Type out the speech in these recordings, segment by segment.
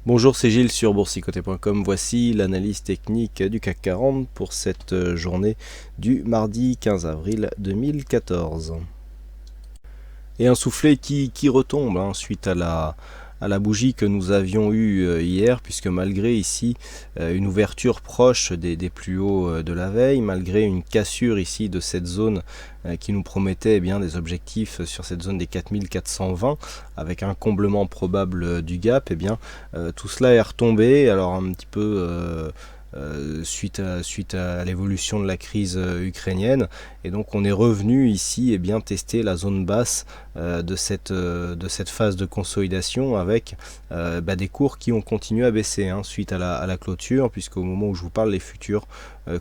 Bonjour, c'est Gilles sur boursicoté.com. Voici l'analyse technique du CAC 40 pour cette journée du mardi 15 avril 2014. Et un soufflet qui retombe suite à la bougie que nous avions eue hier, puisque malgré ici une ouverture proche des plus hauts de la veille, malgré une cassure ici de cette zone qui nous promettait des objectifs sur cette zone des 4420 avec un comblement probable du gap, tout cela est retombé. Alors un petit peu suite à l'évolution de la crise ukrainienne, et donc on est revenu ici tester la zone basse de cette phase de consolidation avec des cours qui ont continué à baisser suite à la clôture, puisqu'au moment où je vous parle, les futurs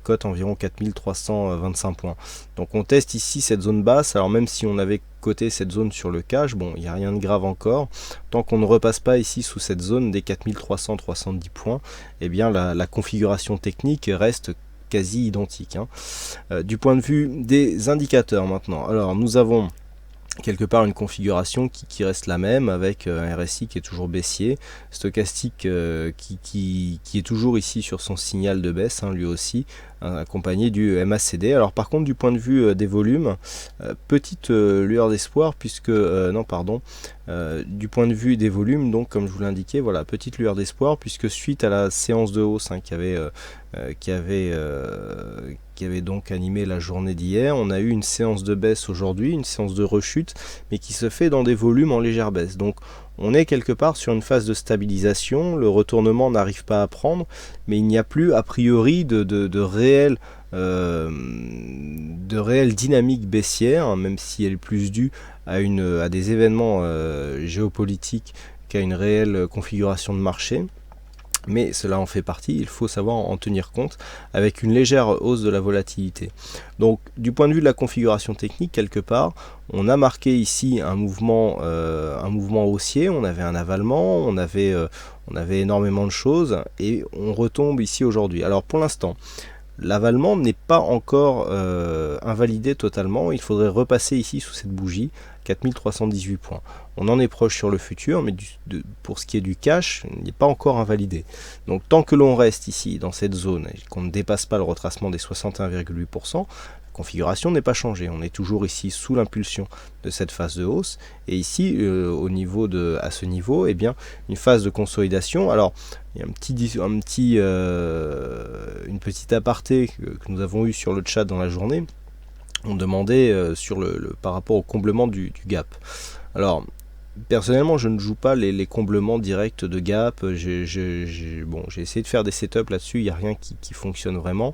cotent environ 4325 points. Donc on teste ici cette zone basse. Alors même si on avait coté cette zone sur le cash, bon, il n'y a rien de grave encore, tant qu'on ne repasse pas ici sous cette zone des 4370 points, la configuration technique reste quasi identique. Du point de vue des indicateurs maintenant, alors nous avons quelque part une configuration qui reste la même, avec un RSI qui est toujours baissier, stochastique qui est toujours ici sur son signal de baisse, lui aussi, accompagné du MACD. Alors par contre, du point de vue des volumes, petite lueur d'espoir, puisque du point de vue des volumes, donc comme je vous l'indiquais, voilà, petite lueur d'espoir, puisque suite à la séance de hausse qui avait donc animé la journée d'hier, on a eu une séance de baisse aujourd'hui, une séance de rechute, mais qui se fait dans des volumes en légère baisse. Donc on est quelque part sur une phase de stabilisation, le retournement n'arrive pas à prendre, mais il n'y a plus a priori de réelle dynamique baissière, même si elle est plus due à des événements géopolitiques qu'à une réelle configuration de marché. Mais cela en fait partie, il faut savoir en tenir compte, avec une légère hausse de la volatilité. Donc du point de vue de la configuration technique, quelque part, on a marqué ici un mouvement haussier, on avait un avalement, on avait énormément de choses, et on retombe ici aujourd'hui. Alors pour l'instant, l'avalement n'est pas encore invalidé totalement, il faudrait repasser ici sous cette bougie, 4318 points. On en est proche sur le futur, mais pour ce qui est du cash, il n'est pas encore invalidé. Donc tant que l'on reste ici dans cette zone et qu'on ne dépasse pas le retracement des 61,8%, la configuration n'est pas changée. On est toujours ici sous l'impulsion de cette phase de hausse, et ici à ce niveau, une phase de consolidation. Alors il y a une petite aparté que nous avons eu sur le chat dans la journée. On demandait par rapport au comblement du gap. Alors personnellement, je ne joue pas les comblements directs de gap. J'ai essayé de faire des setups là-dessus, il n'y a rien qui fonctionne vraiment.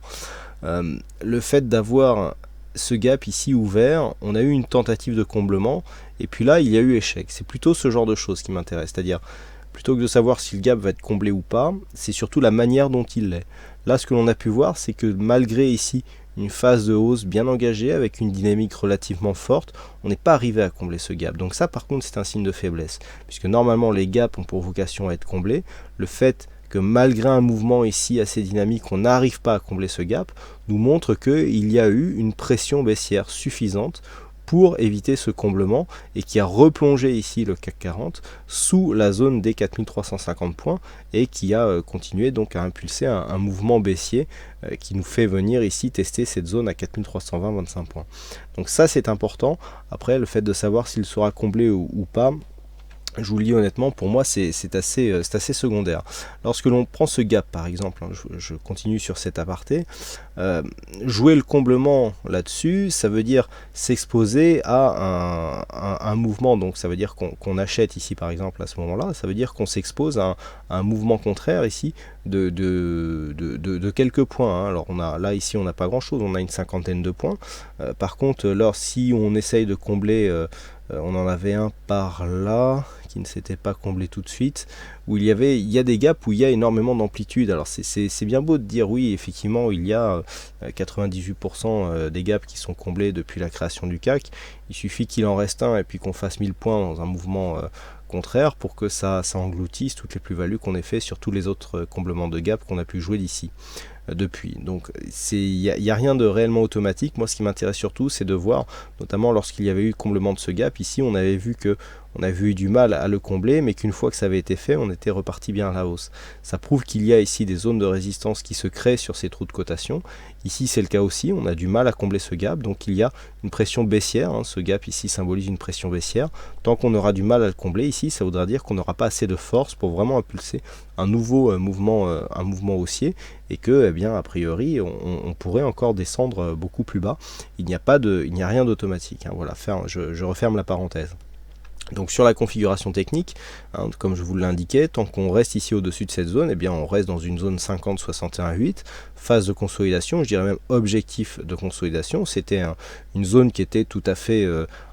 Le fait d'avoir ce gap ici ouvert, on a eu une tentative de comblement, et puis là il y a eu échec. C'est plutôt ce genre de choses qui m'intéresse, c'est-à-dire plutôt que de savoir si le gap va être comblé ou pas, c'est surtout la manière dont il l'est. Là, ce que l'on a pu voir, c'est que malgré ici une phase de hausse bien engagée avec une dynamique relativement forte, on n'est pas arrivé à combler ce gap. Donc ça, par contre, c'est un signe de faiblesse, puisque normalement les gaps ont pour vocation à être comblés. Le fait que malgré un mouvement ici assez dynamique, on n'arrive pas à combler ce gap, nous montre qu'il y a eu une pression baissière suffisante pour éviter ce comblement, et qui a replongé ici le CAC 40 sous la zone des 4350 points, et qui a continué donc à impulser un mouvement baissier qui nous fait venir ici tester cette zone à 4320-25 points. Donc ça, c'est important. Après, le fait de savoir s'il sera comblé ou pas, je vous le dis honnêtement, pour moi c'est assez secondaire. Lorsque l'on prend ce gap par exemple, je continue sur cet aparté, jouer le comblement là-dessus, ça veut dire s'exposer à un mouvement. Donc ça veut dire qu'on achète ici par exemple à ce moment-là, ça veut dire qu'on s'expose à un mouvement contraire ici de quelques points. Alors là ici on n'a pas grand chose, on a une cinquantaine de points. Par contre, si on essaye de combler, on en avait un par là qui ne s'était pas comblé tout de suite, où il y a des gaps où il y a énormément d'amplitude. Alors c'est bien beau de dire oui, effectivement il y a 98% des gaps qui sont comblés depuis la création du CAC. Il suffit qu'il en reste un et puis qu'on fasse 1000 points dans un mouvement contraire pour que ça engloutisse toutes les plus-values qu'on ait fait sur tous les autres comblements de gap qu'on a pu jouer d'ici depuis. Donc il n'y a rien de réellement automatique. Moi, ce qui m'intéresse surtout, c'est de voir, notamment lorsqu'il y avait eu le comblement de ce gap, ici on avait vu que on avait eu du mal à le combler, mais qu'une fois que ça avait été fait, on était reparti bien à la hausse. Ça prouve qu'il y a ici des zones de résistance qui se créent sur ces trous de cotation. Ici c'est le cas aussi, on a du mal à combler ce gap, donc il y a une pression baissière, hein. Ce gap ici symbolise une pression baissière. Tant qu'on aura du mal à le combler ici, ça voudra dire qu'on n'aura pas assez de force pour vraiment impulser un nouveau mouvement haussier, et que, eh bien, a priori, on pourrait encore descendre beaucoup plus bas. Il n'y a rien d'automatique, hein. Voilà, je referme la parenthèse. Donc sur la configuration technique, hein, comme je vous l'indiquais, tant qu'on reste ici au-dessus de cette zone, eh bien on reste dans une zone 50-61-8, phase de consolidation, je dirais même objectif de consolidation. C'était une zone qui était tout à fait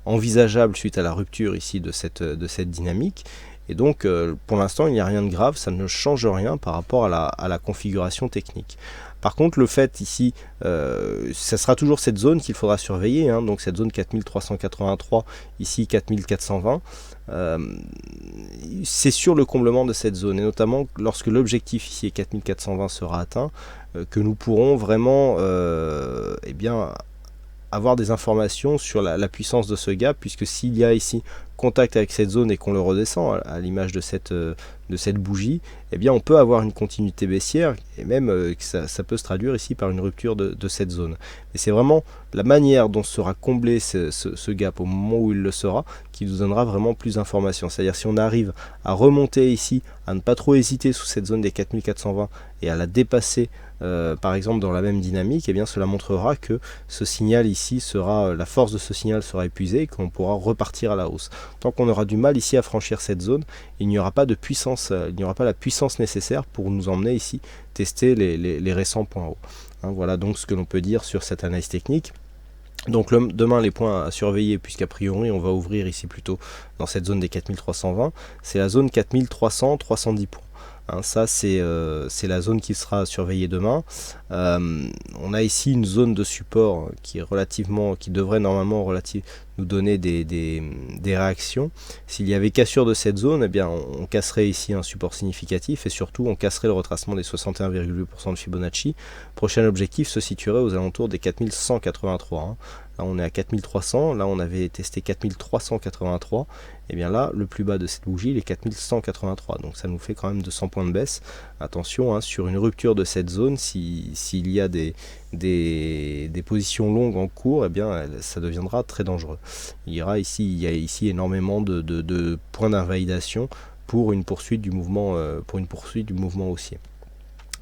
envisageable suite à la rupture ici de cette dynamique. Et donc pour l'instant il n'y a rien de grave, ça ne change rien par rapport à la configuration technique. Par contre, le fait ici, ça sera toujours cette zone qu'il faudra surveiller, hein, donc cette zone 4383, ici 4420, c'est sur le comblement de cette zone, et notamment lorsque l'objectif ici est 4420 sera atteint, que nous pourrons vraiment eh bien, avoir des informations sur la puissance de ce gap, puisque s'il y a ici contact avec cette zone et qu'on le redescend à l'image de cette bougie, eh bien on peut avoir une continuité baissière, et même que ça peut se traduire ici par une rupture de cette zone. Et c'est vraiment la manière dont sera comblé ce gap au moment où il le sera qui nous donnera vraiment plus d'informations. C'est-à-dire si on arrive à remonter ici, à ne pas trop hésiter sous cette zone des 4420 et à la dépasser par exemple dans la même dynamique, eh bien cela montrera que ce signal ici la force de ce signal sera épuisée et qu'on pourra repartir à la hausse. Tant qu'on aura du mal ici à franchir cette zone, il n'y aura pas de puissance, il n'y aura pas la puissance nécessaire pour nous emmener ici tester les récents points hauts. Hein, voilà donc ce que l'on peut dire sur cette analyse technique. Donc demain les points à surveiller, puisqu'a priori on va ouvrir ici plutôt dans cette zone des 4320, c'est la zone 4300-310 points. Hein, ça c'est la zone qui sera surveillée demain. On a ici une zone de support qui devrait normalement nous donner des réactions. S'il y avait cassure de cette zone, eh bien on casserait ici un support significatif, et surtout on casserait le retracement des 61,8% de Fibonacci. Prochain objectif se situerait aux alentours des 4183. Hein. Là on est à 4300, là on avait testé 4383, et bien là le plus bas de cette bougie il est 4183, donc ça nous fait quand même 200 points de baisse. Attention, hein, sur une rupture de cette zone, s'il y a des positions longues en cours, eh bien ça deviendra très dangereux. Il y a ici énormément de points d'invalidation pour une poursuite du mouvement haussier.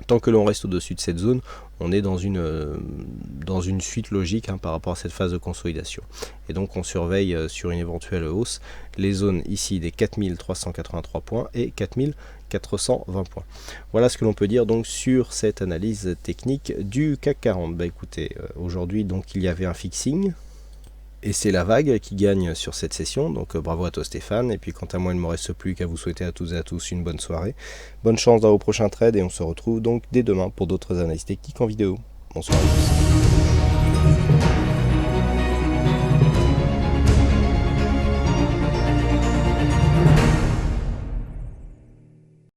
Tant que l'on reste au-dessus de cette zone, on est dans une suite logique, hein, par rapport à cette phase de consolidation. Et donc on surveille sur une éventuelle hausse les zones ici des 4383 points et 4420 points. Voilà ce que l'on peut dire donc sur cette analyse technique du CAC 40. Bah écoutez, aujourd'hui donc il y avait un fixing. Et c'est la vague qui gagne sur cette session, donc bravo à toi Stéphane, et puis quant à moi il ne me reste plus qu'à vous souhaiter à toutes et à tous une bonne soirée, bonne chance dans vos prochains trades, et on se retrouve donc dès demain pour d'autres analyses techniques en vidéo. Bonsoir à tous.